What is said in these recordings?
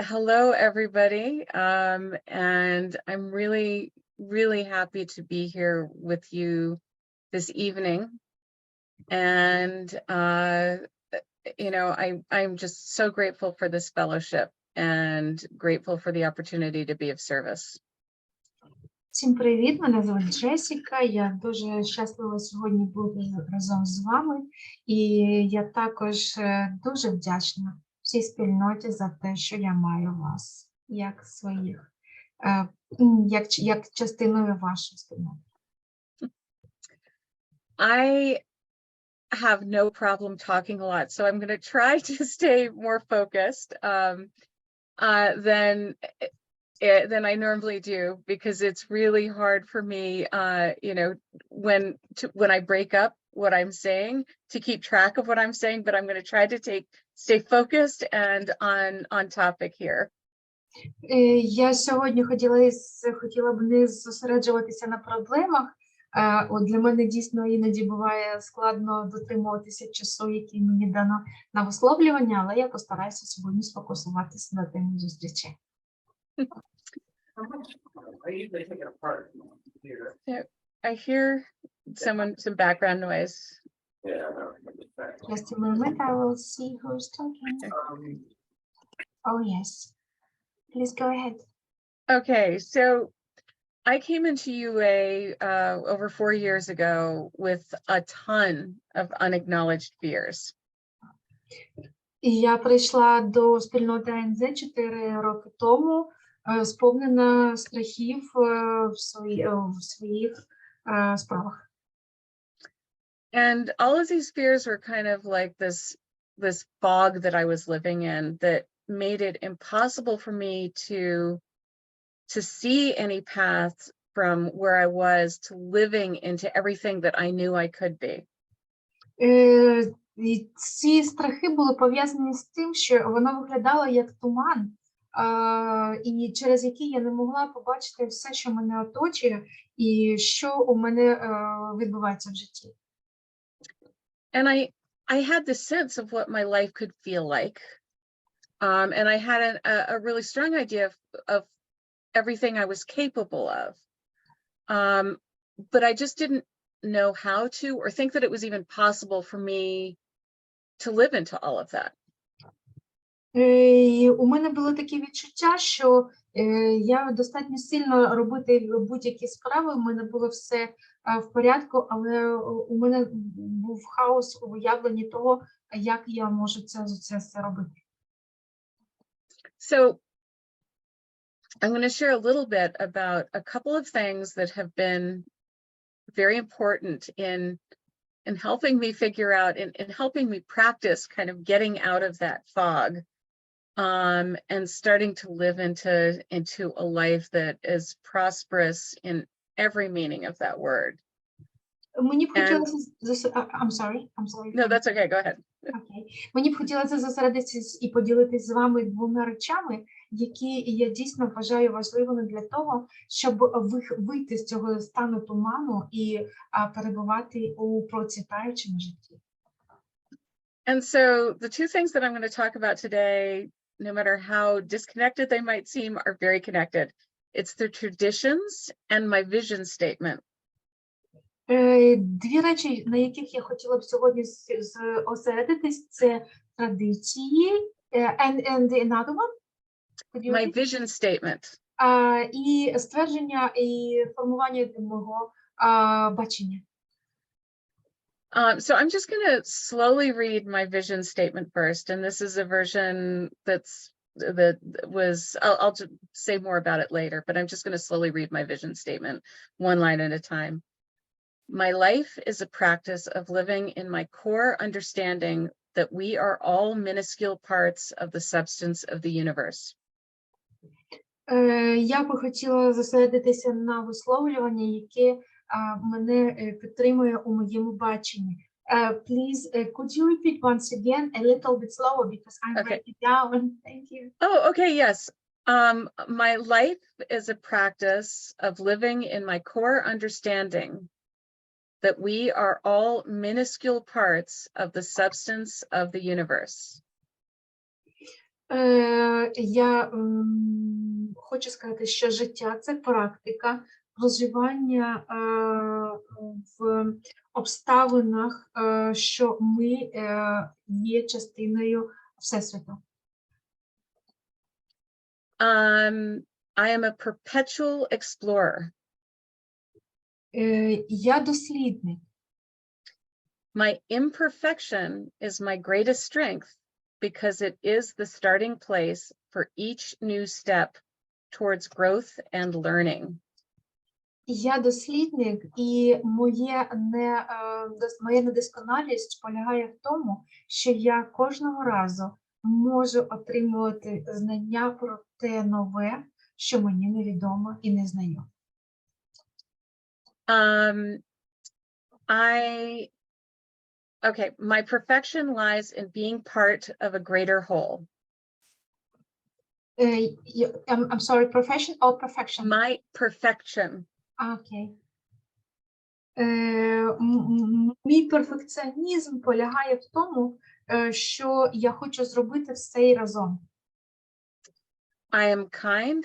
Hello, everybody. And I'm really happy to be here with you this evening. And, I'm just so grateful for this fellowship and grateful for the opportunity to be of service. Всім привіт, мене звуть Джесіка, я дуже щаслива сьогодні бути разом з вами, і я також дуже вдячна всій спільноті за те, що я маю вас, як своїх, як частиною вашої спільноти. I have no problem talking a lot, so I'm going to try to stay more focused than I normally do, because it's really hard for me, when I break up what I'm saying, to keep track of what I'm saying, but I'm going to try to stay focused and on topic here. Я сьогодні хотіла б не зосереджуватися на проблемах. От для мене дійсно іноді буває складно дотримуватися часу, який мені дано на висловлювання, але я постараюся сьогодні сфокусуватися на темі зустрічі. I hear some background noise. Just a moment, I will see who's talking. Oh, yes. Please go ahead. Okay, so I came into UA over 4 years ago with a ton of unacknowledged fears. Я прийшла до спільноти АНЗ 4 роки тому, сповнена страхів в своїх справах. And all of these fears were kind of like this fog that I was living in that made it impossible for me to see any path from where I was to living into everything that I knew I could be. І ці страхи були пов'язані з тим, що воно виглядало як туман, і через який я не могла побачити все, що мене оточує, і що у мене відбувається в житті. And I had this sense of what my life could feel like. And I had a really strong idea of everything I was capable of. But I just didn't know how to, or think that it was even possible for me to live into all of that. У мене було таке відчуття, що я достатньо сильно робити будь-які справи, у мене було все в порядку, але у мене був хаос у уявленні того, як я можу це все робити. So I'm going to share a little bit about a couple of things that have been very important in helping me figure out, in helping me practice kind of getting out of that fog, and starting to live into a life that is prosperous in every meaning of that word. Мені б хотілося... I'm sorry. No, that's okay, go ahead. Okay. Мені б хотілося зосередитися і поділитися з вами 2 речами, які я дійсно вважаю важливими для того, щоб вийти з цього стану туману і перебувати у процвітаючому житті. And so the two things that I'm going to talk about today, no matter how disconnected they might seem, are very connected. It's the traditions and my vision statement. 2 речі, на яких я хотіла б сьогодні зосередитись, це традиції, and another one? My vision statement. І ствердження і формування мого бачення. So I'm just going to slowly read my vision statement first, and this is a version I'll say more about it later, but I'm just going to slowly read my vision statement 1 line at a time. My life is a practice of living in my core understanding that we are all minuscule parts of the substance of the universe. Я би хотіла зосередитися на висловлюванні, яке мене підтримує у моєму баченні. Please, could you repeat once again a little bit slower because I'm writing down. Thank you. Oh, okay, yes. My life is a practice of living in my core understanding that we are all minuscule parts of the substance of the universe. Я хочу сказати, що життя – це практика проживання в обставинах, що ми є частиною Всесвіту. I am a perpetual explorer. Я дослідник. My imperfection is my greatest strength because it is the starting place for each new step towards growth and learning. Я дослідник, і моя недосконалість полягає в тому, що я кожного разу можу отримувати знання про те нове, що мені невідомо і незнайоме. My perfection lies in being part of a greater whole. I'm sorry, profession or perfection? My perfection. Окей. Мій перфекціонізм полягає в тому, що я хочу зробити все і разом. I am kind,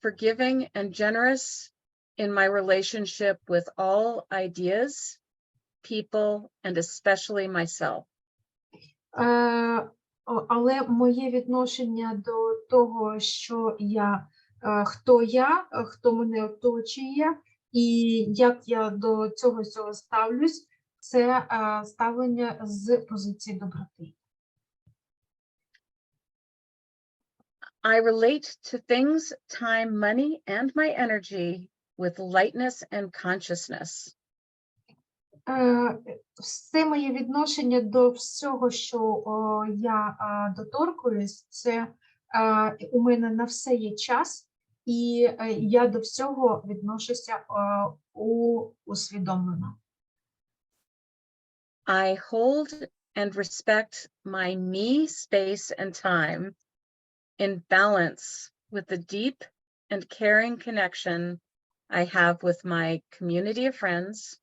forgiving, and generous in my relationship with all ideas, people, and especially myself. Але моє відношення до того, що хто мене оточує, і як я до цього всього ставлюсь, це ставлення з позиції доброти. I relate to things, time, money, and my energy with lightness and consciousness. Все моє відношення до всього, що я доторкуюсь, це у мене на все є час, і я до всього відношуся усвідомлено. I hold and respect my me, space, and time in balance with the deep and caring connection I have with my community of friends,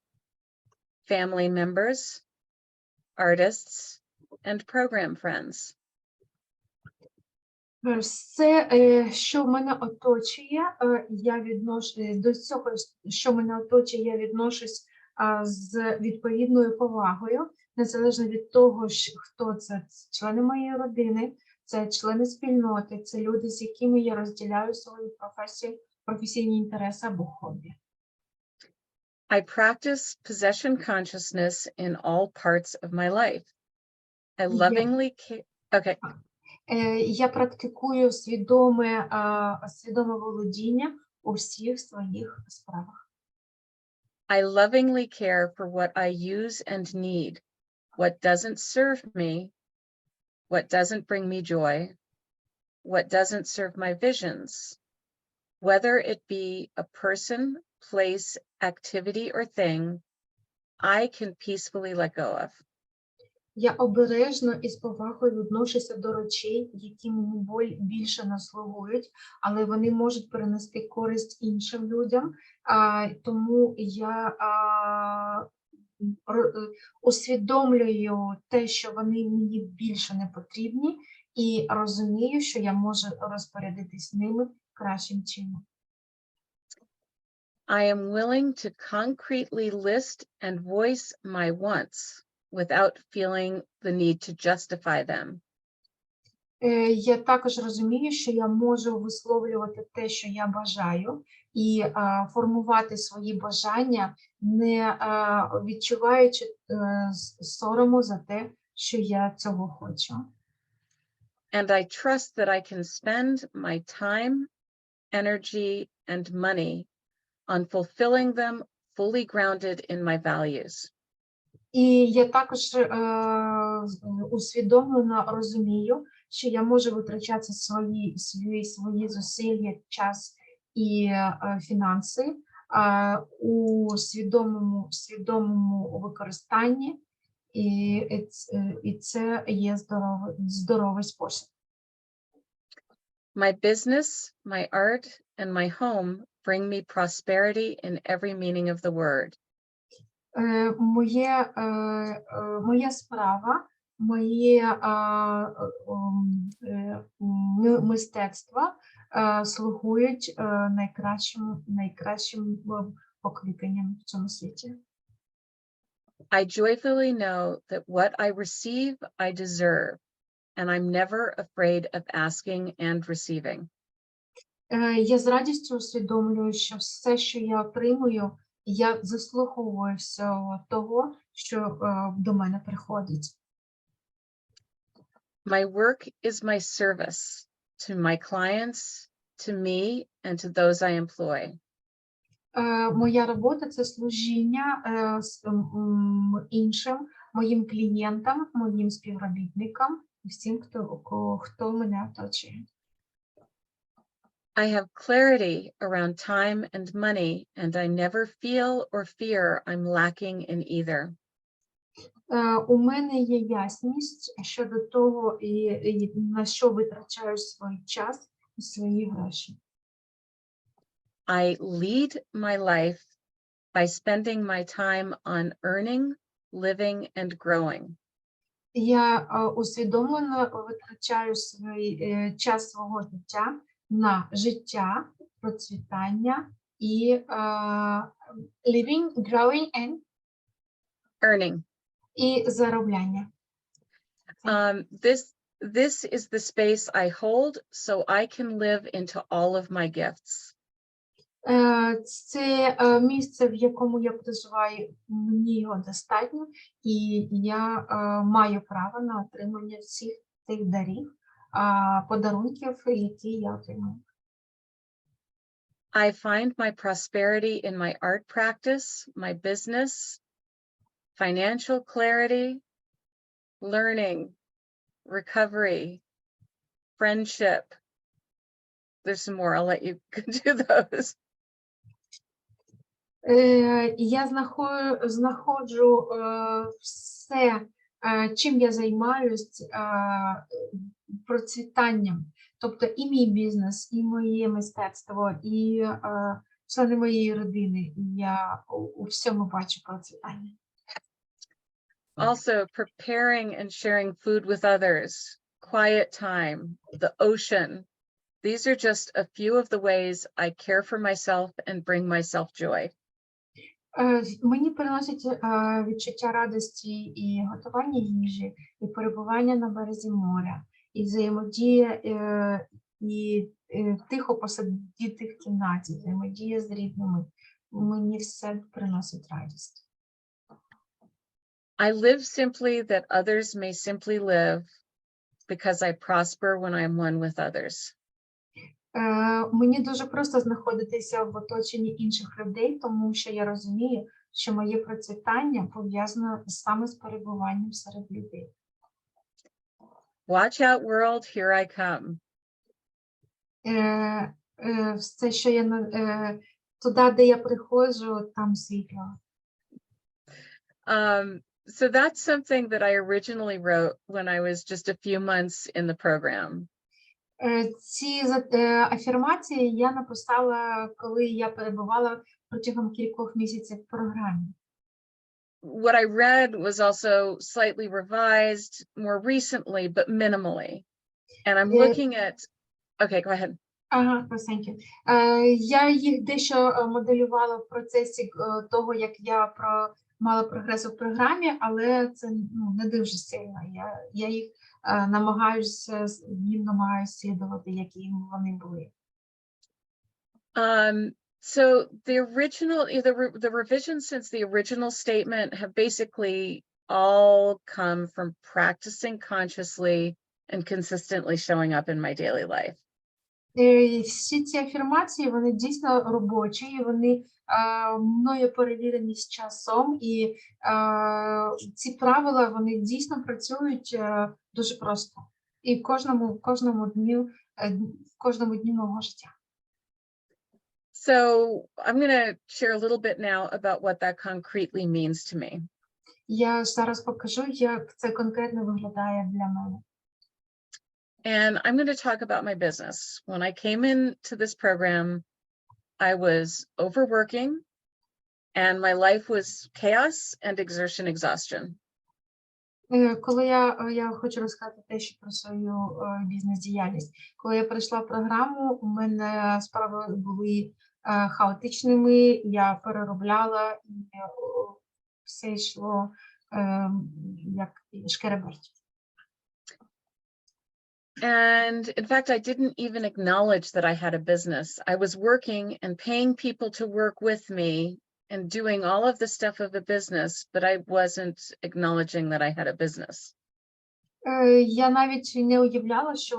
family members, artists, and program friends. Все, що мене оточує, до цього, що мене оточує, я відношусь з відповідною повагою, незалежно від того, хто це члени моєї родини, це члени спільноти, це люди, з якими я розділяю свою професійні інтереси або хобі. I practice possession consciousness in all parts of my life. I lovingly Я практикую свідоме володіння у всіх своїх справах. I lovingly care for what I use and need, what doesn't serve me, what doesn't bring me joy, what doesn't serve my visions, whether it be a person, place, activity, or thing, I can peacefully let go of. Я обережно і з повагою відношуся до речей, які мені більше не слугують, але вони можуть принести користь іншим людям, тому я усвідомлюю те, що вони мені більше не потрібні, і розумію, що я можу розпорядитись ними кращим чином. I am willing to concretely list and voice my wants without feeling the need to justify them. Я також розумію, що я можу висловлювати те, що я бажаю, і формувати свої бажання, не відчуваючи сорому за те, що я цього хочу. And I trust that I can spend my time, energy, and money on fulfilling them fully grounded in my values. І я також усвідомлено розумію, що я можу витрачати свої зусилля, час і фінанси у свідомому використанні, і це є здоровий спосіб. My business, my art, and my home bring me prosperity in every meaning of the word. Моя справа моє мистецтво слугують найкращим покликанням в цьому світі. I joyfully know that what I receive, I deserve, and I'm never afraid of asking and receiving. Я з радістю усвідомлюю, що все, що я отримую, я заслуговую всього того, що до мене приходить. My work is my service to my clients, to me, and to those I employ. Моя робота – це служіння іншим, моїм клієнтам, моїм співробітникам, всім, хто мене оточує. I have clarity around time and money, and I never feel or fear I'm lacking in either. У мене є ясність щодо того, на що витрачаю свій час і свої гроші. I lead my life by spending my time on earning, living, and growing. Я усвідомлено витрачаю час свого життя на життя, процвітання і living, growing and Earning. і заробляння. This is the space I hold so I can live into all of my gifts. Це місце, в якому я проживаю, мені його достатньо, і я маю право на отримання всіх тих дарів, подарунків, які я отримую. I find my prosperity in my art practice, my business, financial clarity, learning, recovery, friendship. There's some more. I'll let you do those. Я знаходжу все, чим я займаюсь, процвітанням. Тобто і мій бізнес, і моє мистецтво, і члени моєї родини. Я у всьому бачу процвітання. Also, preparing and sharing food with others, quiet time, the ocean. These are just a few of the ways I care for myself and bring myself joy. Мені приносить відчуття радості і готування їжі, і перебування на березі моря, і взаємодія, і тихо посидіти в кімнаті, взаємодія з рідними. Мені все приносить радість. I live simply that others may simply live because I prosper when I am one with others. Мені дуже просто знаходитися в оточенні інших людей, тому що я розумію, що моє процвітання пов'язано саме з перебуванням серед людей. Watch out, world, here I come. Все, що я туди, де я приходжу, там світло. So that's something that I originally wrote when I was just a few months in the program. Ці афірмації я написала, коли я перебувала протягом кількох місяців в програмі. What I read was also slightly revised more recently, but minimally. And I'm looking at, okay, go ahead. Ага, thank you. Я їх дещо моделювала в процесі того, як я мала прогрес у програмі, але це не дуже сильно. Я їх намагаюся слідувати, які вони були. So the revisions since the original statement have basically all come from practicing consciously and consistently showing up in my daily life. Всі ці афірмації, вони дійсно робочі, і вони мною перевірені з часом, і ці правила, вони дійсно працюють дуже просто. І в кожному дню мого життя. So I'm going to share a little bit now about what that concretely means to me. Я зараз покажу, як це конкретно виглядає для мене. And I'm going to talk about my business. When I came into this program, I was overworking and my life was chaos and exertion exhaustion. Коли я хочу розказати те, що про свою бізнес-діяльність. Коли я пройшла програму, у мене справи були хаотичними, я переробляла і все йшло як шкереберть. And in fact, I didn't even acknowledge that I had a business. I was working and paying people to work with me and doing all of the stuff of a business, but I wasn't acknowledging that I had a business. Я навіть не уявляла, що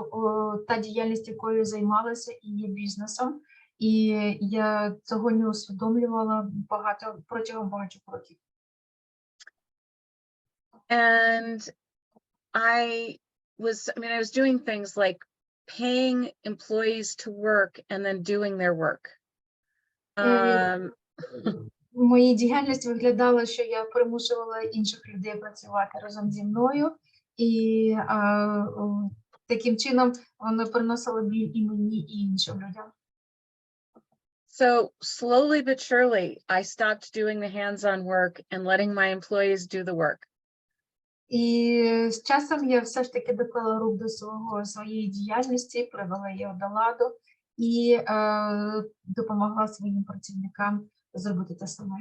та діяльність, якою займалася, і є бізнесом, і я цього не усвідомлювала протягом багатьох років. And I was doing things like paying employees to work and then doing their work. В моїй діяльності виглядало, що я примушувала інших людей працювати разом зі мною, і таким чином воно приносило біль і мені, і іншим людям. So slowly but surely, I stopped doing the hands-on work and letting my employees do the work. І з часом я все ж таки доклала рук до своєї діяльності, привела її до ладу і допомогла своїм працівникам зробити те саме.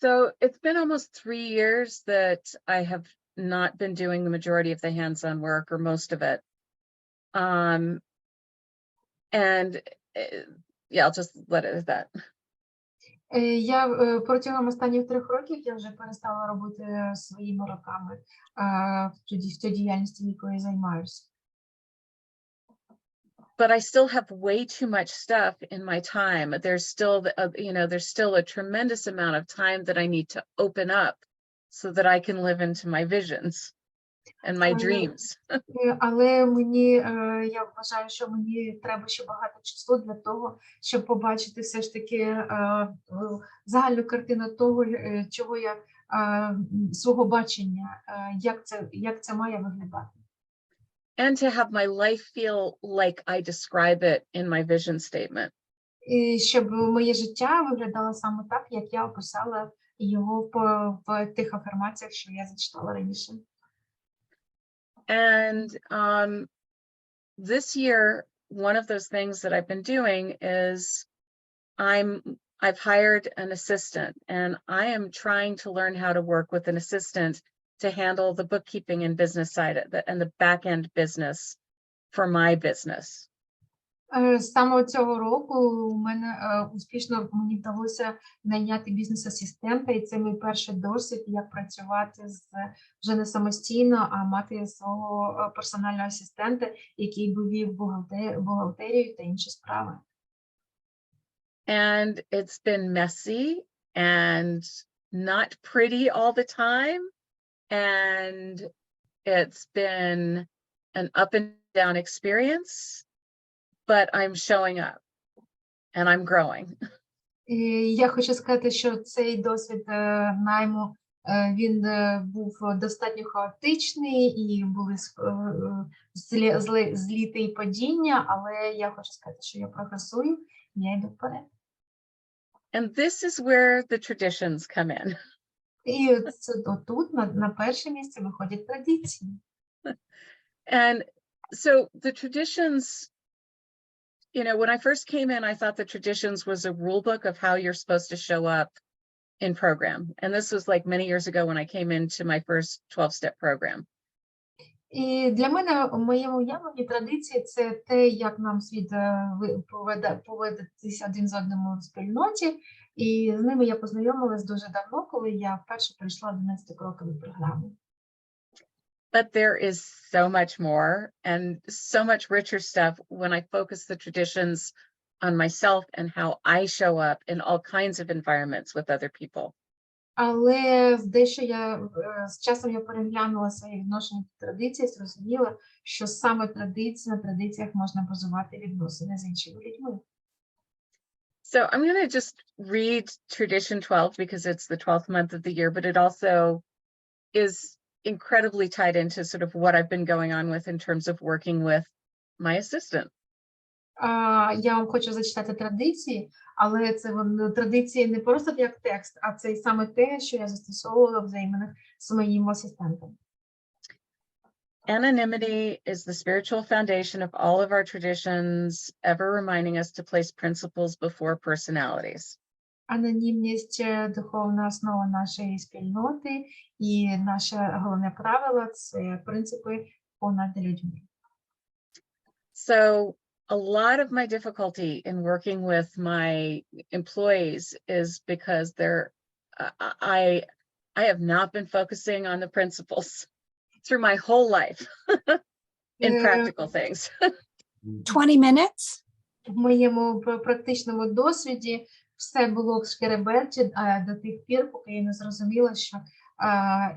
So it's been almost 3 years that I have not been doing the majority of the hands-on work or most of it. And yeah, I'll just let it at that. Я протягом останніх 3 років я вже перестала робити своїми руками в тій діяльності, якою займаюся. But I still have way too much stuff in my time. There's still, there's still a tremendous amount of time that I need to open up so that I can live into my visions and my dreams. Але я вважаю, що мені треба ще багато часу для того, щоб побачити все ж таки загальну картину того, чого я, свого бачення, як це має виглядати. And to have my life feel like I describe it in my vision statement. І щоб моє життя виглядало саме так, як я описала його в тих афірмаціях, що я зачитала раніше. And this year, one of those things that I've been doing is I've hired an assistant, and I am trying to learn how to work with an assistant to handle the bookkeeping and business side of and the back end business for my business. Саме цього року у мене успішно мені вдалося найняти бізнес-асистента, і це мій перший досвід, як працювати вже не самостійно, а мати свого персонального асистента, який би вів бухгалтерію та інші справи. And it's been messy and not pretty all the time. And it's been an up and down experience, but I'm showing up and I'm growing. І я хочу сказати, що цей досвід найму, він був достатньо хаотичний, і були зліти і падіння, але я хочу сказати, що я прогресую, я йду вперед. And this is where the traditions come in. І це тут на перше місце виходять традиції. And so the traditions, when I first came in, I thought the traditions was a rule book of how you're supposed to show up in program. And this was like many years ago when I came into my first 12-step program. І для мене, в моєму уявленні, традиції – це те, як нам слід поводитися один з одним в спільноті. І з ними я познайомилась дуже давно, коли я вперше прийшла в 11-крокову програму. But there is so much more and so much richer stuff when I focus the traditions on myself and how I show up in all kinds of environments with other people. Але з часом я переглянула свої відношення до традицій, зрозуміла, що саме на традиціях можна базувати відносини з іншими людьми. So I'm going to just read tradition 12 because it's the 12th month of the year, but it also is incredibly tied into sort of what I've been going on with in terms of working with my assistant. Я вам хочу зачитати традиції, але це традиції не просто як текст, а це саме те, що я застосовувала в взаєминах з моїм асистентом. Anonymity is the spiritual foundation of all of our traditions, ever reminding us to place principles before personalities. Анонімність – духовна основа нашої спільноти, і наше головне правило – це принципи понад людьми. So a lot of my difficulty in working with my employees is because I have not been focusing on the principles through my whole life in practical things. 20 minutes? В моєму практичному досвіді все було шкереберть до тих пір, поки я не зрозуміла, що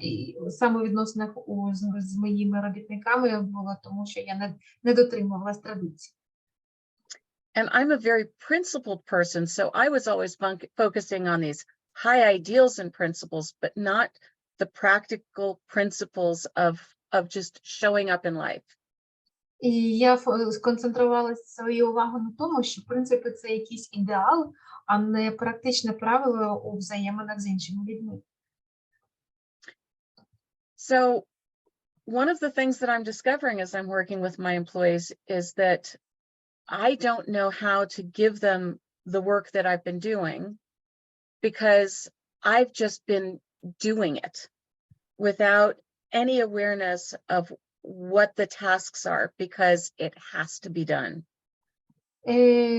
і саме у відносинах з моїми робітниками було тому, що я не дотримувалась традицій. And I'm a very principled person, so I was always focusing on these high ideals and principles, but not the practical principles of just showing up in life. І я сконцентрувала свою увагу на тому, що принципи – це якийсь ідеал, а не практичне правило у взаєминах з іншими людьми. So one of the things that I'm discovering as I'm working with my employees is that I don't know how to give them the work that I've been doing because I've just been doing it without any awareness of what the tasks are because it has to be done.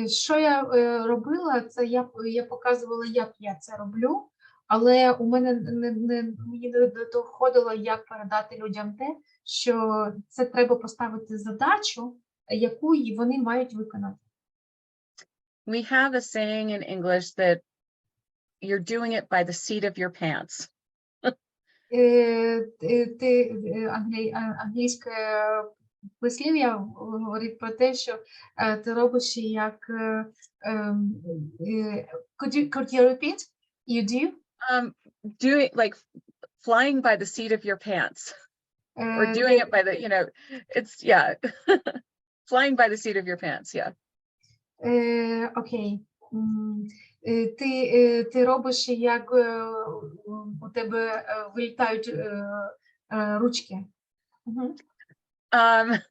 Що я робила, це я показувала, як я це роблю, але у мене мені не доходило, як передати людям те, що це треба поставити задачу, яку вони мають виконати. We have a saying in English that you're doing it by the seat of your pants. Англійське вислів'я говорить про те, що ти робиш як could you repeat? You do? Doing like flying by the seat of your pants or doing it by the, it's, yeah, flying by the seat of your pants, yeah. Окей. Ти робиш, як у тебе вилітають ручки. And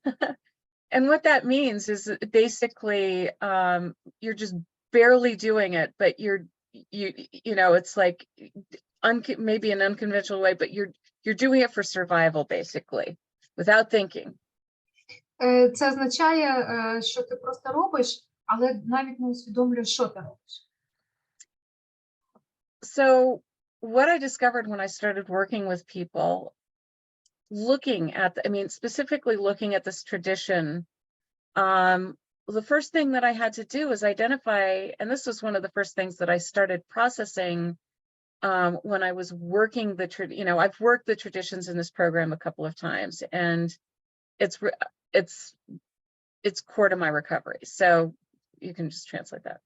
what that means is that basically you're just barely doing it, but it's like maybe an unconventional way, but you're doing it for survival basically, without thinking. Це означає, що ти просто робиш, але навіть не усвідомлюєш, що ти робиш. So what I discovered when I started working with people, specifically looking at this tradition, the first thing that I had to do was identify, and this was one of the first things that I started processing when I was working I've worked the traditions in this program a couple of times, and it's core to my recovery. So you can just translate that.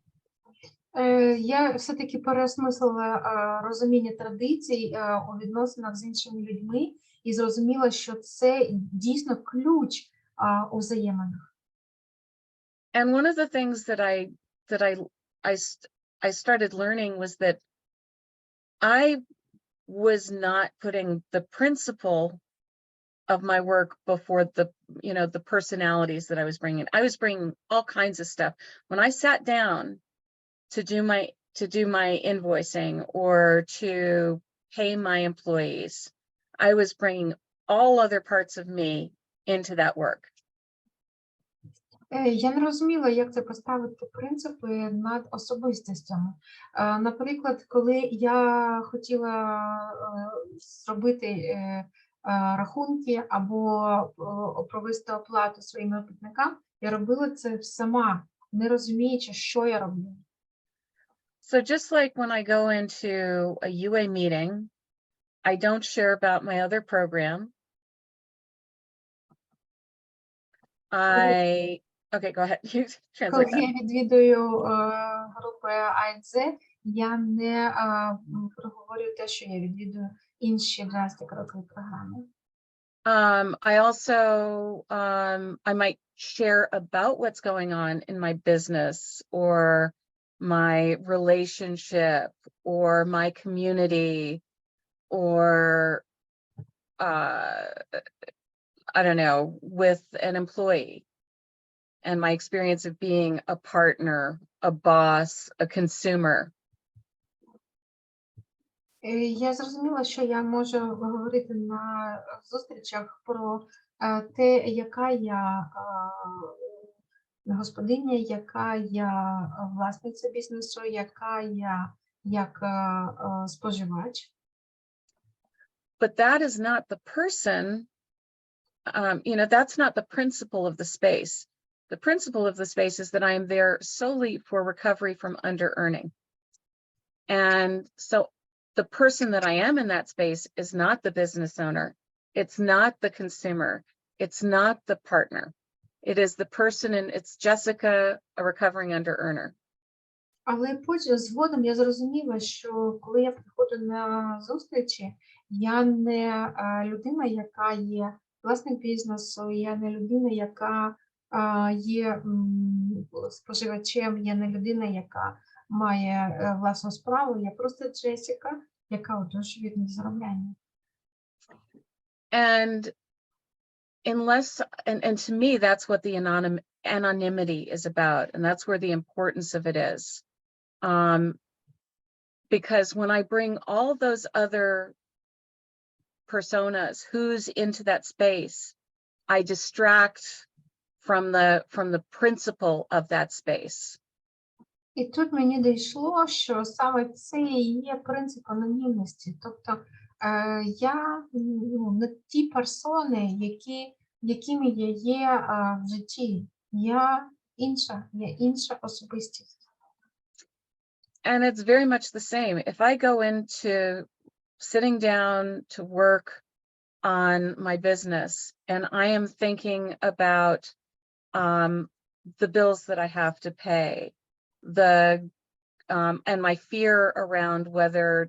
Я все-таки переосмислила розуміння традицій у відносинах з іншими людьми і зрозуміла, що це дійсно ключ у взаєминах. And one of the things that I started learning was that I was not putting the principle of my work before the personalities that I was bringing. I was bringing all kinds of stuff. When I sat down to do my invoicing or to pay my employees, I was bringing all other parts of me into that work. Я не розуміла, як це поставити принципи над особистостями. Наприклад, коли я хотіла зробити рахунки або провести оплату своїм робітникам, я робила це сама, не розуміючи, що я роблю. So just like when I go into a UA meeting, I don't share about my other program. Okay, go ahead. You translate Коли that. я відвідую групи АНЗ, я не проговорю те, що я відвідую інші 12-крокові програми. I also, I might share about what's going on in my business or my relationship or my community or, I don't know, with an employee and my experience of being a partner, a boss, a consumer. Я зрозуміла, що я можу говорити на зустрічах про те, яка я господиня, яка я власниця бізнесу, яка я як споживач. But that is not the person, that's not the principle of the space. The principle of the space is that I am there solely for recovery from under earning. And so the person that I am in that space is not the business owner. It's not the consumer. It's not the partner. It is the person, and it's Jessica, a recovering under earner. Але потім згодом я зрозуміла, що коли я приходжу на зустрічі, я не людина, яка є власник бізнесу, я не людина, яка є споживачем, я не людина, яка має власну справу, я просто Джесіка, яка одержує від заробляння. And to me, that's what the anonymity is about. And that's where the importance of it is. Because when I bring all those other personas, who's into that space, I distract from the principle of that space. І тут мені дійшло, що саме це і є принцип анонімності. Тобто я не ті персони, якими я є в житті. Я інша особистість. And it's very much the same. If I go into sitting down to work on my business and I am thinking about the bills that I have to pay, and my fear around whether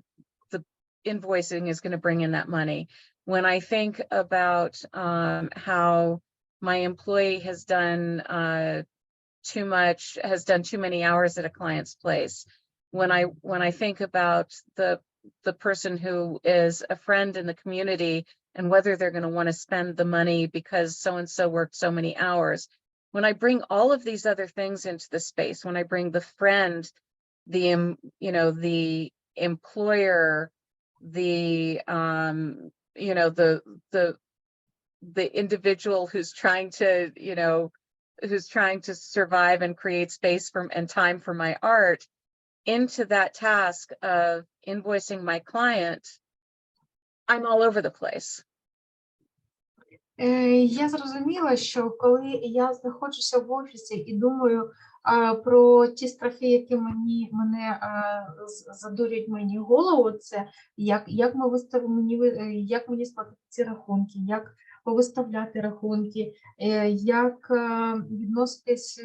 the invoicing is going to bring in that money. When I think about how my employee has done too many hours at a client's place, when I think about the person who is a friend in the community and whether they're going to want to spend the money because so-and-so worked so many hours, when I bring all of these other things into the space, when I bring the friend, the employer, the individual who's trying to survive and create space and time for my art, into that task of invoicing my client, I'm all over the place. Я зрозуміла, що коли я знаходжуся в офісі і думаю про ті страхи, які мене задурюють мені голову, це як мені сплатити ці рахунки, як повиставляти рахунки, як відноситись,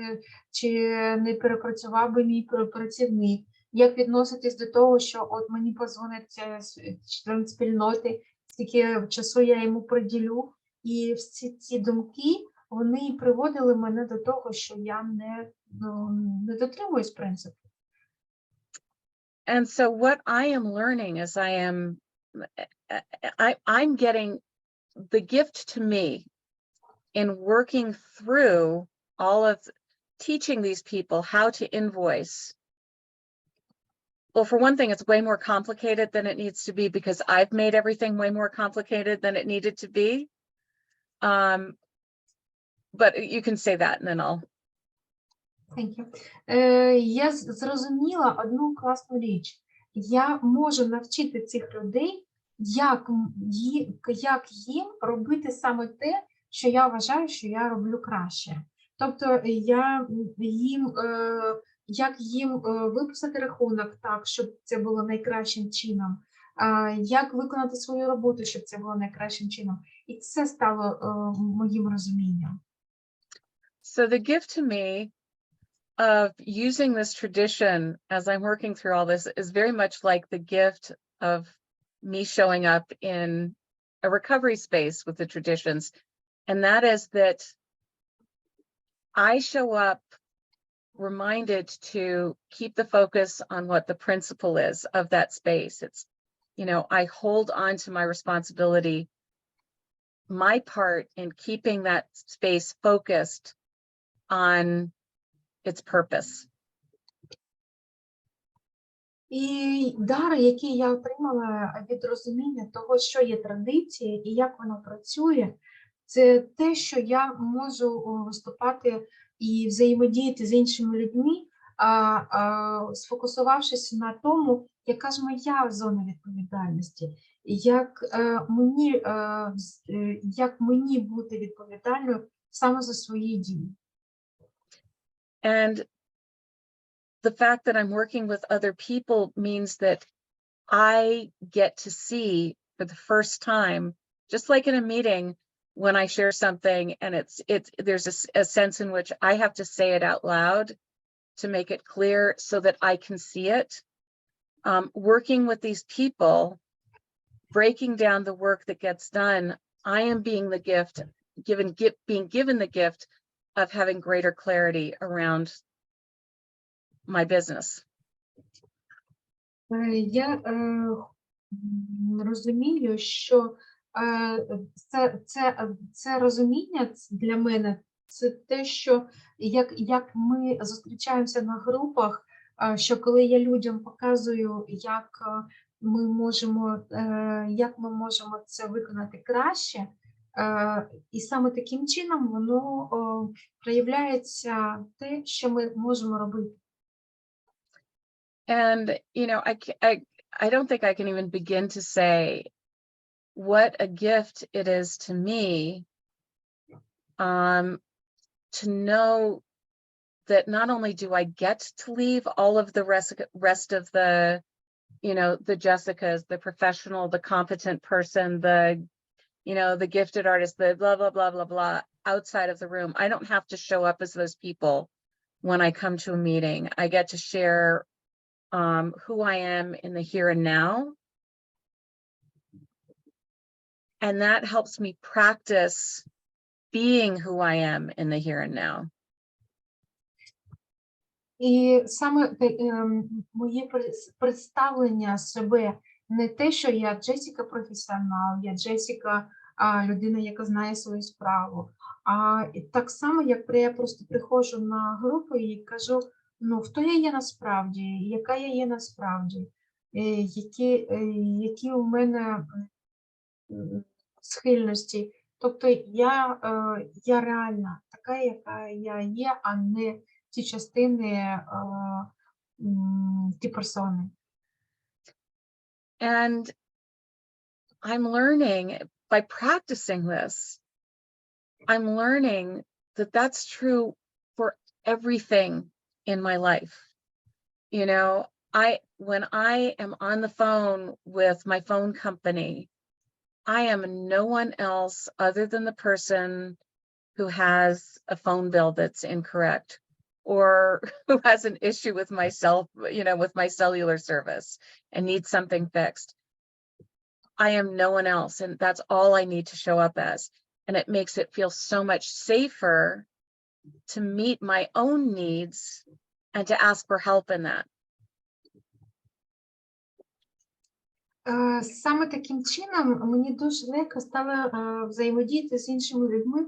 чи не перепрацював би мій працівник, як відноситись до того, що от мені подзвонить член спільноти, скільки часу я йому приділю. І всі ці думки, вони приводили мене до того, що я не дотримуюсь принципу. And so what I am learning is I'm getting the gift to me in working through all of teaching these people how to invoice. Well, for one thing, it's way more complicated than it needs to be because I've made everything way more complicated than it needed to be. But you can say that and then I'll. Thank you. Я зрозуміла одну класну річ. Я можу навчити цих людей, як їм робити саме те, що я вважаю, що я роблю краще. Тобто як їм виписати рахунок так, щоб це було найкращим чином, як виконати свою роботу, щоб це було найкращим чином. І це стало моїм розумінням. So the gift to me of using this tradition as I'm working through all this is very much like the gift of me showing up in a recovery space with the traditions. And that is that I show up reminded to keep the focus on what the principle is of that space. It's, you know, I hold on to my responsibility, my part in keeping that space focused on its purpose. І дар, який я отримала від розуміння того, що є традиції і як воно працює, це те, що я можу виступати і взаємодіяти з іншими людьми, сфокусувавшись на тому, яка ж моя зона відповідальності, як мені бути відповідальною саме за свої дії. And the fact that I'm working with other people means that I get to see for the first time, just like in a meeting, when I share something and there's a sense in which I have to say it out loud to make it clear so that I can see it. Working with these people, breaking down the work that gets done, I am being being given the gift of having greater clarity around my business. Я розумію, що це розуміння для мене, це те, що як ми зустрічаємося на групах, що коли я людям показую, як ми можемо це виконати краще, і саме таким чином воно проявляється те, що ми можемо робити. And, you know, I don't think I can even begin to say what a gift it is to me to know that not only do I get to leave all of the rest of the, you know, the Jessicas, the professional, the competent person, the, you know, the gifted artist, the blah, blah, blah, blah, blah, outside of the room. I don't have to show up as those people when I come to a meeting. I get to share who I am in the here and now. And that helps me practice being who I am in the here and now. І саме моє представлення себе не те, що я Джесіка професіонал, я Джесіка людина, яка знає свою справу. А так само, як я просто приходжу на групу і кажу, ну, хто я є насправді, яка я є насправді, які у мене схильності. Тобто я реальна, така, яка я є, а не ті частини, ті персони. And I'm learning by practicing this, I'm learning that that's true for everything in my life. You know, when I am on the phone with my phone company, I am no one else other than the person who has a phone bill that's incorrect or who has an issue with with my cellular service and needs something fixed. I am no one else, and that's all I need to show up as. And it makes it feel so much safer to meet my own needs and to ask for help in that. Саме таким чином мені дуже легко стало взаємодіяти з іншими людьми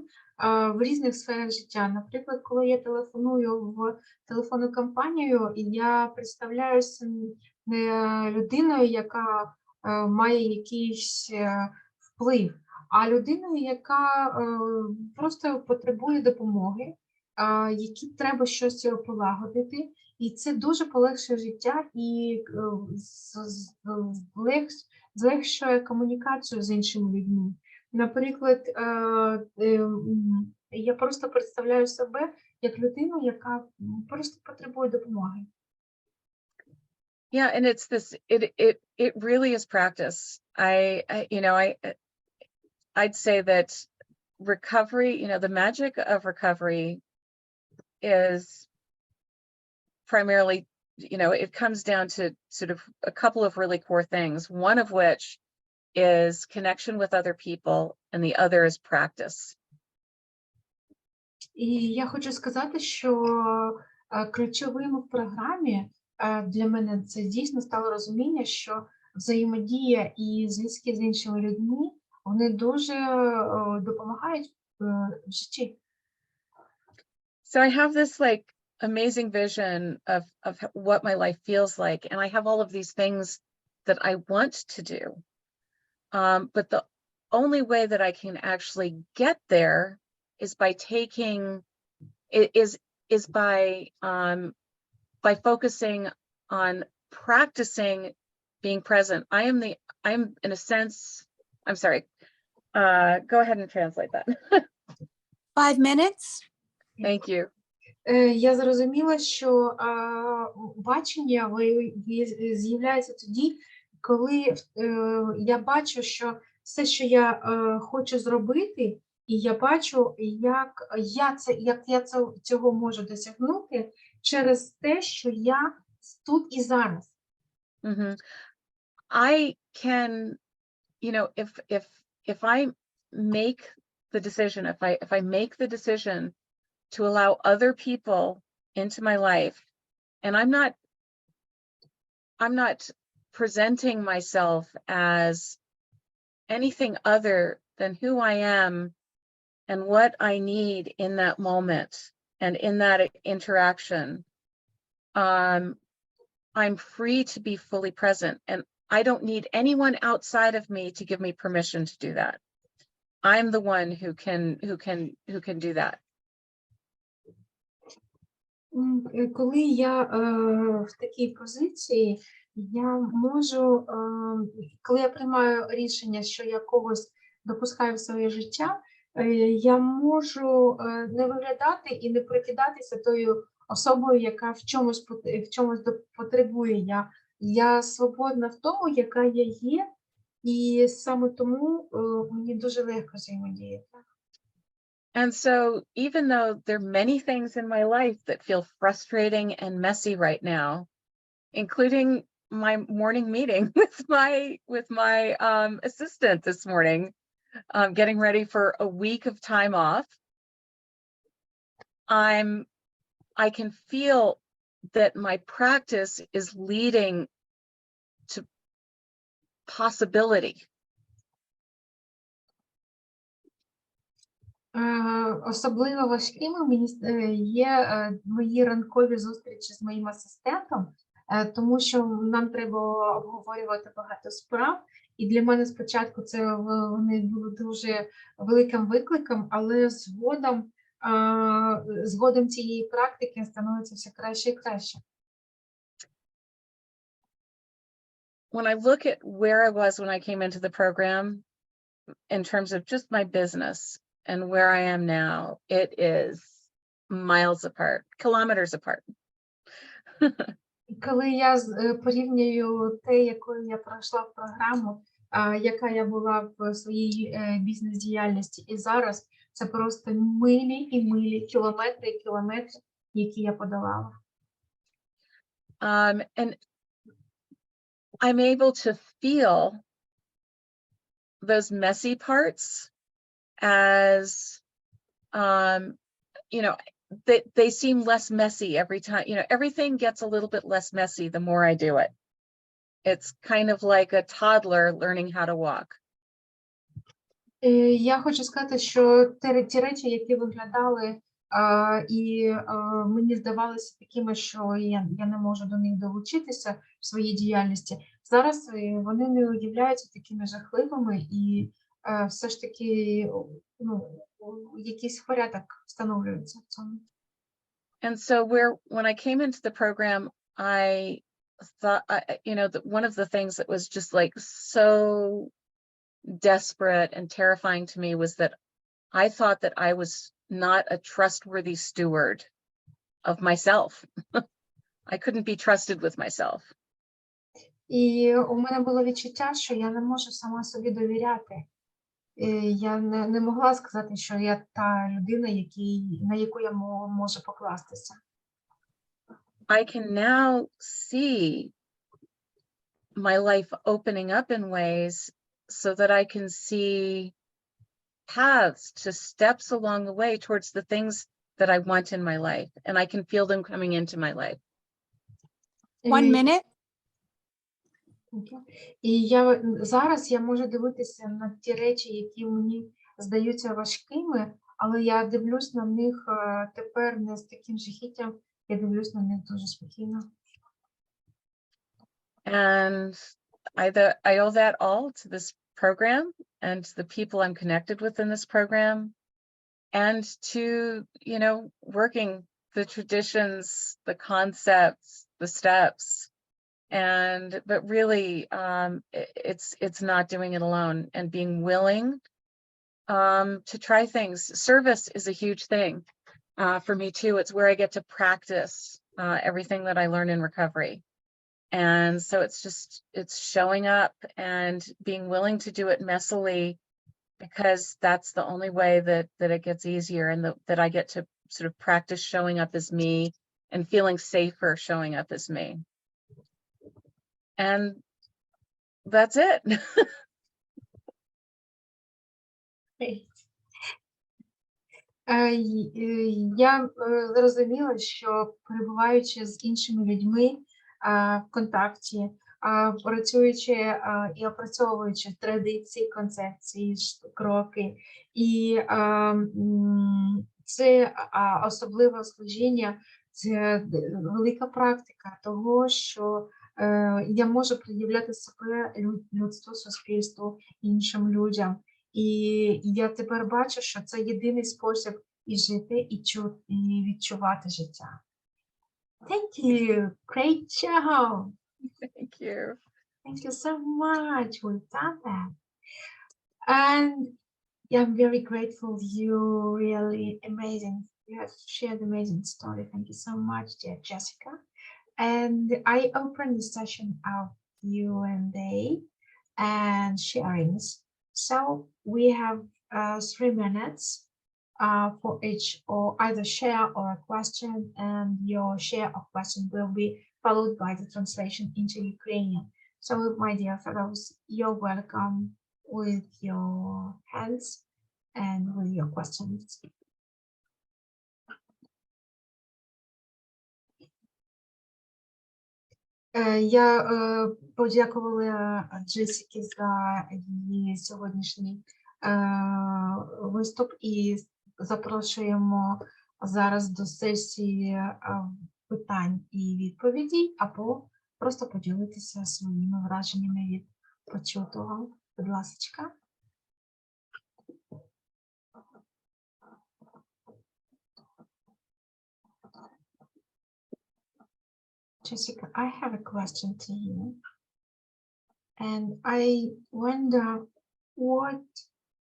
в різних сферах життя. Наприклад, коли я телефоную в телефонну компанію, я представляюся не людиною, яка має якийсь вплив, а людиною, яка просто потребує допомоги, якій треба щось полагодити. І це дуже полегшує життя і злегшує комунікацію з іншими людьми. Наприклад, я просто представляю себе як людину, яка просто потребує допомоги. Yeah, and it's this, it really is practice. I'd say that recovery, the magic of recovery is primarily, it comes down to sort of a couple of really core things, one of which is connection with other people, and the other is practice. І я хочу сказати, що ключовим в програмі для мене це дійсно стало розуміння, що взаємодія і зв'язки з іншими людьми, вони дуже допомагають в житті. So I have this like amazing vision of what my life feels like, and I have all of these things that I want to do. But the only way that I can actually get there is by taking is by focusing on practicing being present. I'm in a sense, I'm sorry. Go ahead and translate that. 5 minutes? Thank you. Я зрозуміла, що бачення з'являється тоді, коли я бачу, що все, що я хочу зробити, і я бачу, як я цього можу досягнути через те, що я тут і зараз. Mm-hmm. I can, you know, if I make the decision, if I make the decision to allow other people into my life, and I'm not presenting myself as anything other than who I am and what I need in that moment and in that interaction, I'm free to be fully present, and I don't need anyone outside of me to give me permission to do that. I'm the one who can do that. Коли я в такій позиції, я можу, коли я приймаю рішення, що я когось допускаю в своє життя, я можу не виглядати і не прикидатися тою особою, яка в чомусь потребує. Я свободна в тому, яка я є, і саме тому мені дуже легко взаємодіяти. And so even though there are many things in my life that feel frustrating and messy right now, including my morning meeting with my assistant this morning, getting ready for a week of time off, I can feel that my practice is leading to possibility. Особливо важкими є мої ранкові зустрічі з моїм асистентом, тому що нам треба обговорювати багато справ. І для мене спочатку вони були дуже великим викликом, але згодом цієї практики становиться все краще і краще. When I look at where I was when I came into the program, in terms of just my business and where I am now, it is miles apart, kilometers apart. Коли я порівнюю те, якою я пройшла в програму, яка я була в своїй бізнес-діяльності, і зараз це просто милі і милі, кілометри і кілометри, які я подолала. And I'm able to feel those messy parts as, you know, they seem less messy every time. You know, everything gets a little bit less messy the more I do it. It's kind of like a toddler learning how to walk. Я хочу сказати, що ті речі, які виглядали і мені здавалися такими, що я не можу до них долучитися в своїй діяльності, зараз вони не уявляються такими жахливими і все ж таки якийсь порядок встановлюється в цьому. And so when I came into the program, I thought, you know, that one of the things that was just like so desperate and terrifying to me was that I thought that I was not a trustworthy steward of myself. I couldn't be trusted with myself. І у мене було відчуття, що я не можу сама собі довіряти. Я не могла сказати, що я та людина, на яку я можу покластися. I can now see my life opening up in ways so that I can see paths to steps along the way towards the things that I want in my life, and I can feel them coming into my life. 1 minute. Окей. І зараз я можу дивитися на ті речі, які мені здаються важкими, але я дивлюсь на них тепер не з таким жахіттям, я дивлюсь на них дуже спокійно. And I owe that all to this program and to the people I'm connected with in this program, and to, you know, working the traditions, the concepts, the steps. But really, it's not doing it alone, and being willing to try things. Service is a huge thing for me too. It's where I get to practice everything that I learn in recovery. And so it's showing up and being willing to do it messily, because that's the only way that it gets easier, and that I get to sort of practice showing up as me and feeling safer showing up as me. And that's it. Я зрозуміла, що перебуваючи з іншими людьми в контакті, працюючи і опрацьовуючи традиції, концепції, кроки, і це особливе служіння, це велика практика того, що я можу пред'являти себе людству, суспільству, іншим людям. І я тепер бачу, що це єдиний спосіб і жити, і чути, і відчувати життя. Thank you. Great job. Thank you. Thank you so much. We've done that. And I'm very grateful. You're really amazing. You have shared an amazing story. Thank you so much, dear Jessica. And I open the session of Q&A and sharings. So we have 3 minutes for each, or either share or a question, and your share or question will be followed by the translation into Ukrainian. So my dear fellows, you're welcome with your hands and with your questions. Я подякувала Джесіки за її сьогоднішній виступ і запрошуємо зараз до сесії питань і відповідей, або просто поділитися своїми враженнями від почутого. Будь ласка. Jessica, I have a question to you, and I wonder what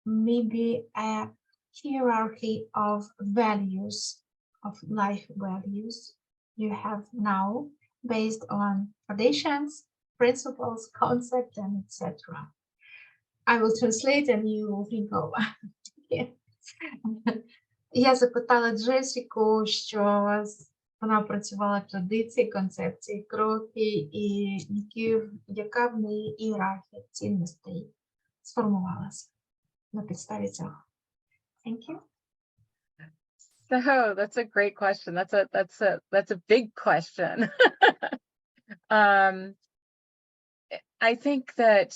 maybe a hierarchy of values, of life values you have now based on traditions, principles, concepts, and etc. I will translate and you will think over. Я запитала Джесіку, що вона опрацювала традиції, концепції, кроки, і яка в неї ієрархія цінностей сформувалася на підставі цього. Thank you. So that's a great question. That's a big question. I think that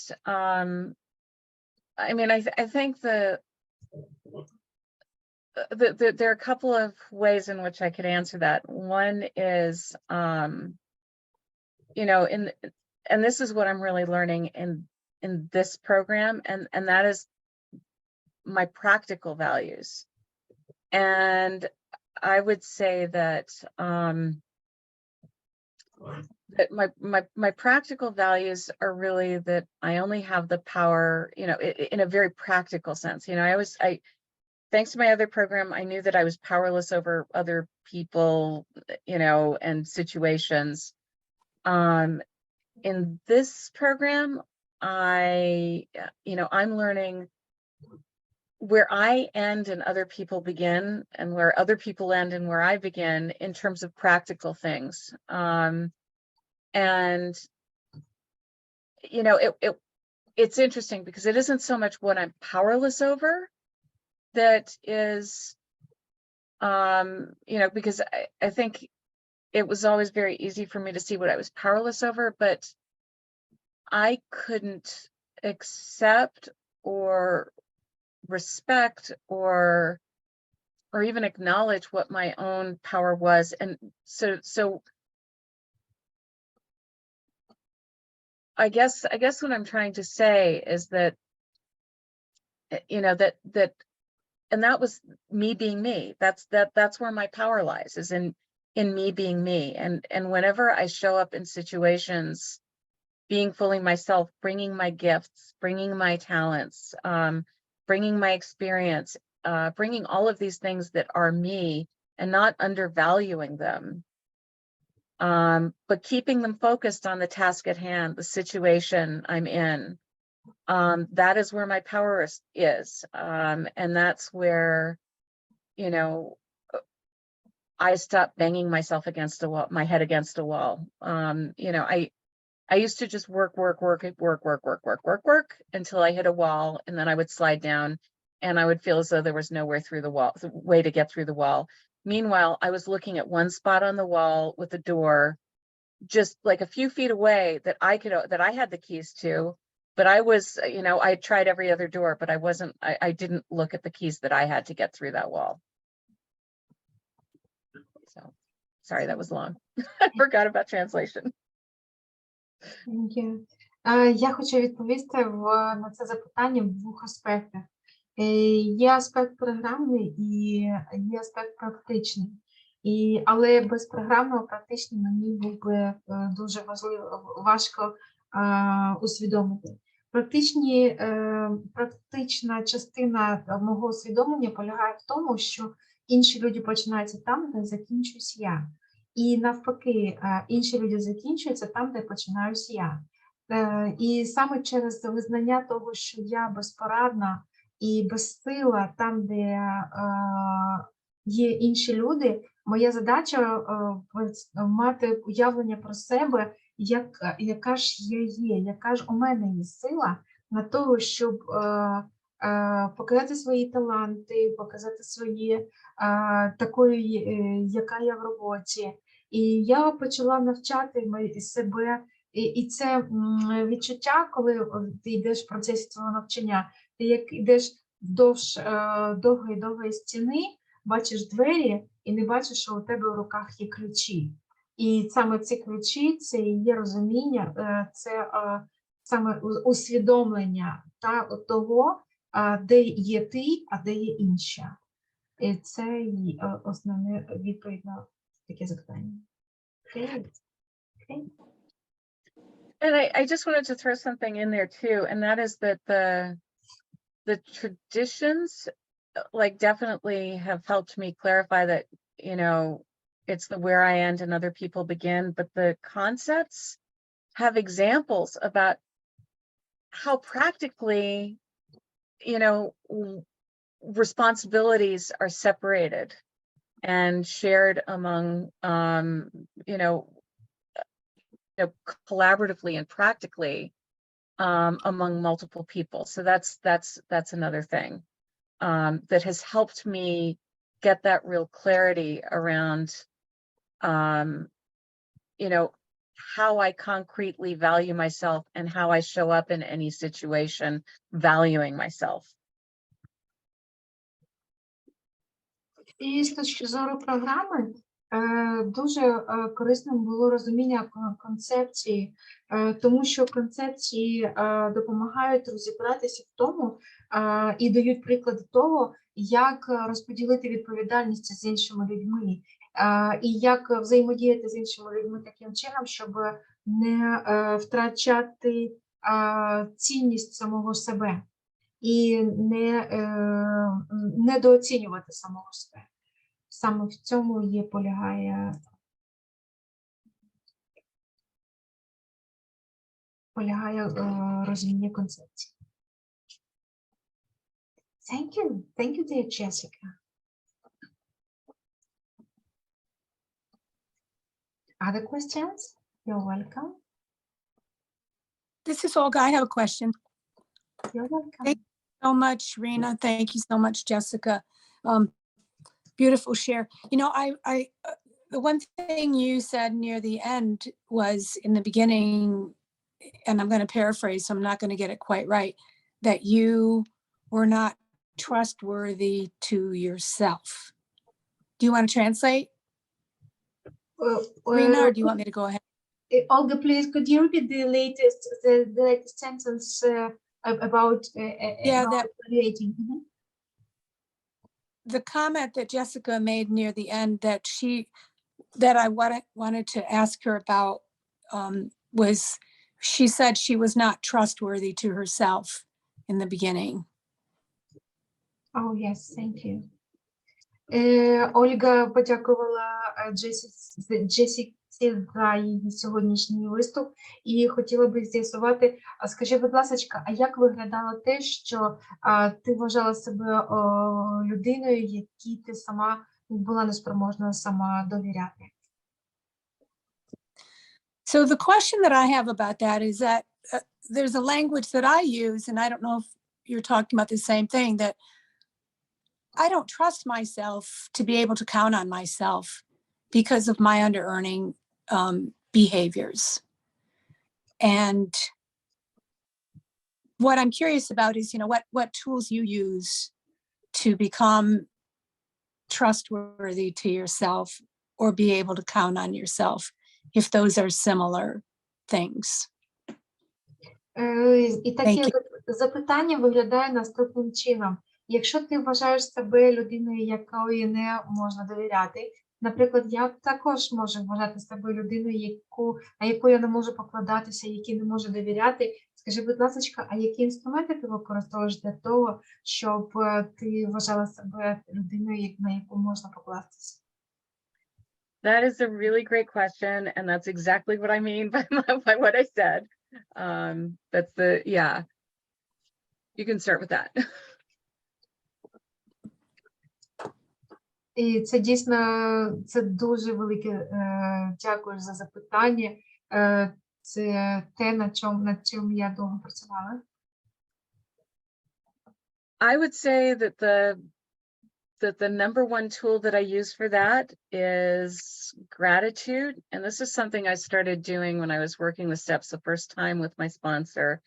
I mean I think there are a couple of ways in which I could answer that. One is, you know, and this is what I'm really learning in this program, and that is my practical values. And I would say that that my practical values are really that I only have the power, you know, in a very practical sense. You know, thanks to my other program, I knew that I was powerless over other people, you know, and situations. In this program, I'm learning where I end and other people begin, and where other people end and where I begin in terms of practical things. And, you know, it's interesting because it isn't so much what I'm powerless over that is, because I think it was always very easy for me to see what I was powerless over, but I couldn't accept or respect or even acknowledge what my own power was. And so I guess what I'm trying to say is that, and that was me being me. That's where my power lies, is in me being me. And whenever I show up in situations, being fully myself, bringing my gifts, bringing my talents, bringing my experience, bringing all of these things that are me and not undervaluing them, but keeping them focused on the task at hand, the situation I'm in. That is where my power is. And that's where, I stopped banging myself against a wall, my head against a wall. I used to just work until I hit a wall, and then I would slide down and I would feel as though there was nowhere through the wall, the way to get through the wall. Meanwhile, I was looking at one spot on the wall with a door just like a few feet away that I had the keys to, but I was, I tried every other door, but I didn't look at the keys that I had to get through that wall. So, sorry, that was long. I forgot about translation. Thank you. Я хочу відповісти на це запитання в двох аспектах. Є аспект програмний і є аспект практичний. Але без програмного практичний мені був би дуже важко усвідомити. Практична частина мого усвідомлення полягає в тому, що інші люди починаються там, де закінчуюсь я. І навпаки, інші люди закінчуються там, де починаюсь я. І саме через визнання того, що я безпорадна і безсила там, де є інші люди, моя задача мати уявлення про себе, яка ж я є, яка ж у мене є сила на того, щоб показати свої таланти, показати свої такої, яка я в роботі. І я почала навчати себе, і це відчуття, коли ти йдеш в процесі свого навчання, ти як йдеш вдовж довгої стіни, бачиш двері і не бачиш, що у тебе в руках є ключі. І саме ці ключі, це є розуміння, це саме усвідомлення того, де є ти, а де є інша. І це основне відповідь на таке запитання. Okay. And I just wanted to throw something in there too, and that is that the traditions definitely have helped me clarify that, it's the where I end and other people begin, but the concepts have examples about how practically, responsibilities are separated and shared among, collaboratively and practically among multiple people. So that's another thing that has helped me get that real clarity around, how I concretely value myself and how I show up in any situation, valuing myself. І з точки зору програми дуже корисним було розуміння концепції, тому що концепції допомагають розібратися в тому і дають приклад того, як розподілити відповідальність з іншими людьми, і як взаємодіяти з іншими людьми таким чином, щоб не втрачати цінність самого себе і не недооцінювати самого себе. Саме в цьому полягає розуміння концепції. Thank you, dear Jessica. Other questions? You're welcome. This is Olga. I have a question. You're welcome. Thank so much, Rena. Thank you so much, Jessica. Beautiful share. You know, the one thing you said near the end was in the beginning, and I'm going to paraphrase, so I'm not going to get it quite right, that you were not trustworthy to yourself. Do you want to translate, Rena, or do you want me to go ahead? Olga, please, could you repeat the latest sentence about Yeah, about that evaluating? the comment that Jessica made near the end that I wanted to ask her about was, she said she was not trustworthy to herself in the beginning. Oh, yes, thank you. Ольга подякувала Джесіці за її сьогоднішній виступ і хотіла би з'ясувати, скажи, будь ласка, а як виглядало те, що ти вважала себе людиною, якій ти сама була неспроможна сама довіряти? So the question that I have about that is that there's a language that I use, and I don't know if you're talking about the same thing, that I don't trust myself to be able to count on myself because of my under-earning behaviors. And what I'm curious about is, you know, what tools you use to become trustworthy to yourself or be able to count on yourself, if those are similar things. І таке запитання виглядає наступним чином. Якщо ти вважаєш себе людиною, якої не можна довіряти, наприклад, я також можу вважати себе людиною, на яку я не можу покладатися, якій не можу довіряти. Скажи, будь ласка, а які інструменти ти використовуєш для того, щоб ти вважала себе людиною, на яку можна покластися? That is a really great question, and that's exactly what I mean by what I said. That's yeah. You can start with that. І це дійсно, це дуже велике дякую за запитання. Це те, над чим я довго працювала. I would say that the number one tool that I use for that is gratitude. And this is something I started doing when I was working the steps the first time with my sponsor.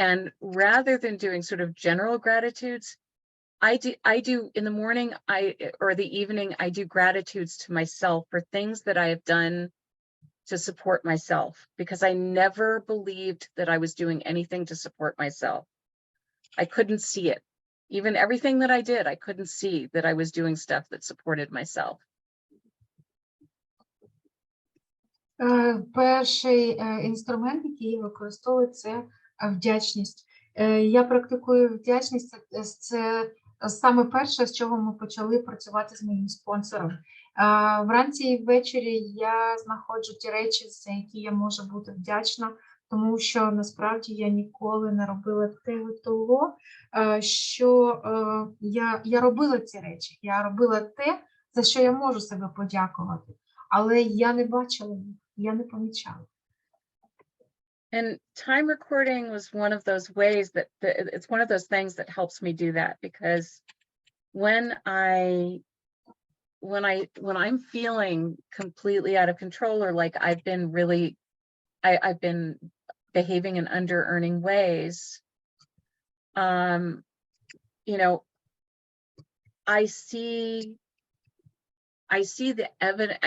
And rather than doing sort of general gratitudes, I do in the morning, or the evening, I do gratitudes to myself for things that I have done to support myself, because I never believed that I was doing anything to support myself. I couldn't see it. Even everything that I did, I couldn't see that I was doing stuff that supported myself. Перший інструмент, який я використовую, це вдячність. Я практикую вдячність, це саме перше, з чого ми почали працювати з моїм спонсором. Вранці і ввечері я знаходжу ті речі, за які я можу бути вдячна, тому що насправді я ніколи не робила того, що я робила ці речі. Я робила те, за що я можу себе подякувати, але я не бачила їх, я не помічала. And time recording was one of those ways that it's one of those things that helps me do that, because when I'm feeling completely out of control, or like I've been behaving in under-earning ways, you know, I see the evidence.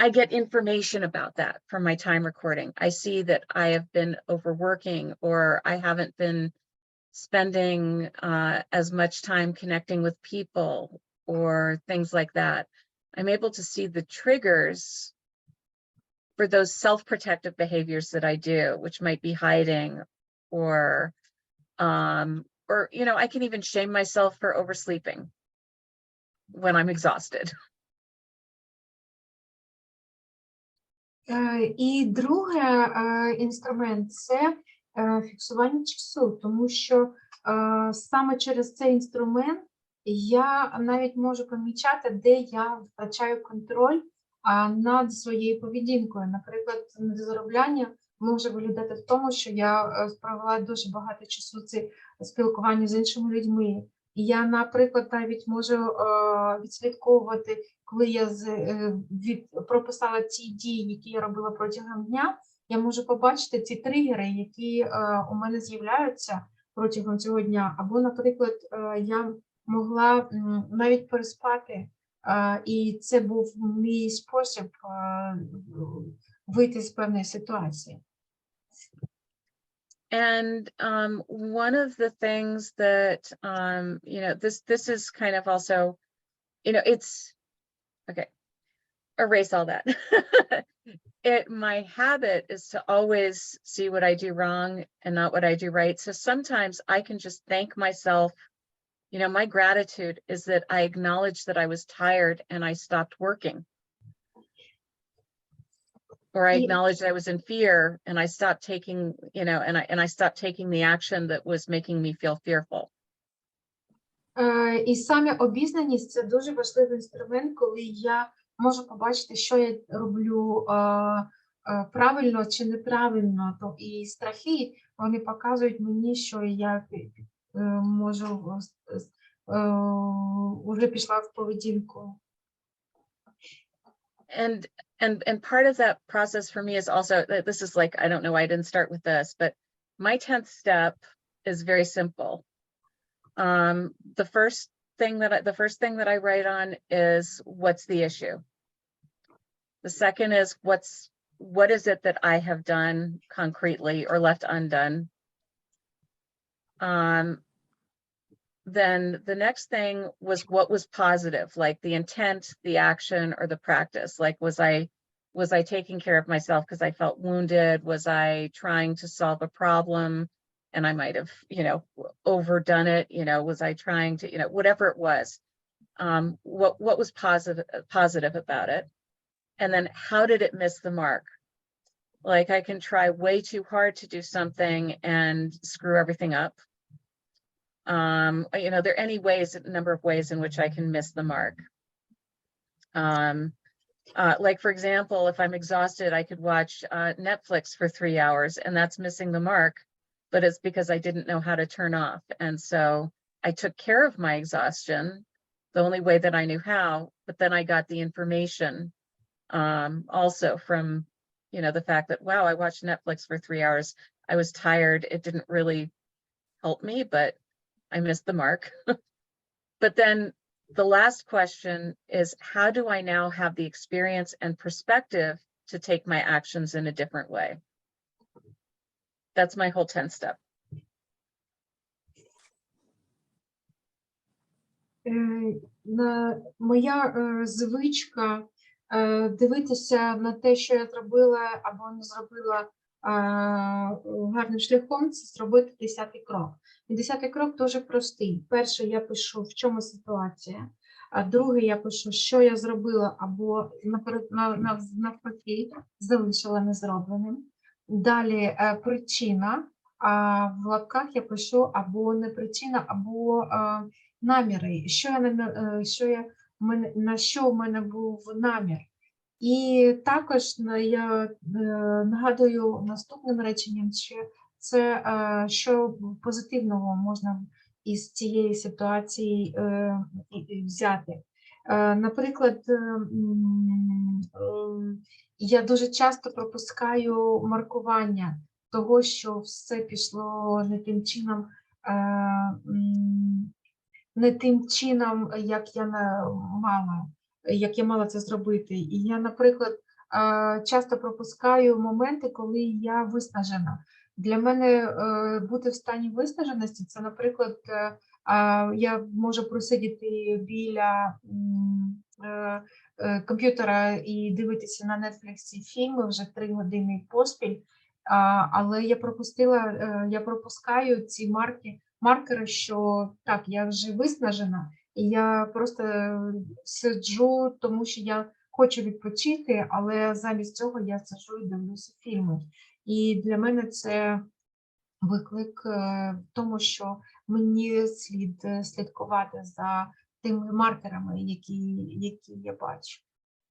I get information about that from my time recording. I see that I have been overworking, or I haven't been spending as much time connecting with people, or things like that. I'm able to see the triggers for those self-protective behaviors that I do, which might be hiding, or you know, I can even shame myself for oversleeping when I'm exhausted. І другий інструмент – це фіксування часу, тому що саме через цей інструмент я навіть можу помічати, де я втрачаю контроль над своєю поведінкою. Наприклад, недозаробляння може виглядати в тому, що я провела дуже багато часу це спілкування з іншими людьми. І я, наприклад, навіть можу відслідковувати, коли я прописала ці дії, які я робила протягом дня, я можу побачити ці тригери, які у мене з'являються протягом цього дня. Або, наприклад, я могла навіть переспати, і це був мій спосіб вийти з певної ситуації. And one of the things that this is kind of also, it's okay. Erase all that. My habit is to always see what I do wrong and not what I do right. So sometimes I can just thank myself. My gratitude is that I acknowledged that I was tired and I stopped working. Or I acknowledged I was in fear and I stopped taking, and I stopped taking the action that was making me feel fearful. І саме обізнаність – це дуже важливий інструмент, коли я можу побачити, що я роблю правильно чи неправильно. І страхи, вони показують мені, що я можу, вже пішла в поведінку. And part of that process for me is also, this is like, I don't know why I didn't start with this, but my 10th step is very simple. The first thing that I write on is what's the issue. The second is what is it that I have done concretely or left undone. Then the next thing was what was positive, like the intent, the action, or the practice. Like, was I taking care of myself because I felt wounded? Was I trying to solve a problem and I might have, overdone it? Was I trying to, whatever it was, what was positive about it? And then how did it miss the mark? Like, I can try way too hard to do something and screw everything up. There are a number of ways in which I can miss the mark. Like, for example, if I'm exhausted, I could watch Netflix for 3 hours, and that's missing the mark, but it's because I didn't know how to turn off. And so I took care of my exhaustion the only way that I knew how, but then I got the information also from, the fact that, wow, I watched Netflix for 3 hours. I was tired. It didn't really help me, but I missed the mark. But then the last question is, how do I now have the experience and perspective to take my actions in a different way? That's my whole 10th step. Моя звичка дивитися на те, що я зробила або не зробила гарним шляхом, це зробити 10-й крок. І 10-й крок дуже простий. Перше, я пишу, в чому ситуація. А друге, я пишу, що я зробила або навпаки залишила незробленим. Далі причина, а в лапках я пишу або не причина, або наміри, на що у мене був намір. І також я нагадую наступним реченням, що позитивного можна із цієї ситуації взяти. Наприклад, я дуже часто пропускаю маркування того, що все пішло не тим чином, як я мала це зробити. І я, наприклад, часто пропускаю моменти, коли я виснажена. Для мене бути в стані виснаженості – це, наприклад, я можу просидіти біля комп'ютера і дивитися на Netflix фільми вже 3 години поспіль, але я пропускаю ці маркери, що так, я вже виснажена, і я просто сиджу, тому що я хочу відпочити, але замість цього я сиджу і дивлюся фільми. І для мене це виклик в тому, що мені слід слідкувати за тими маркерами, які я бачу.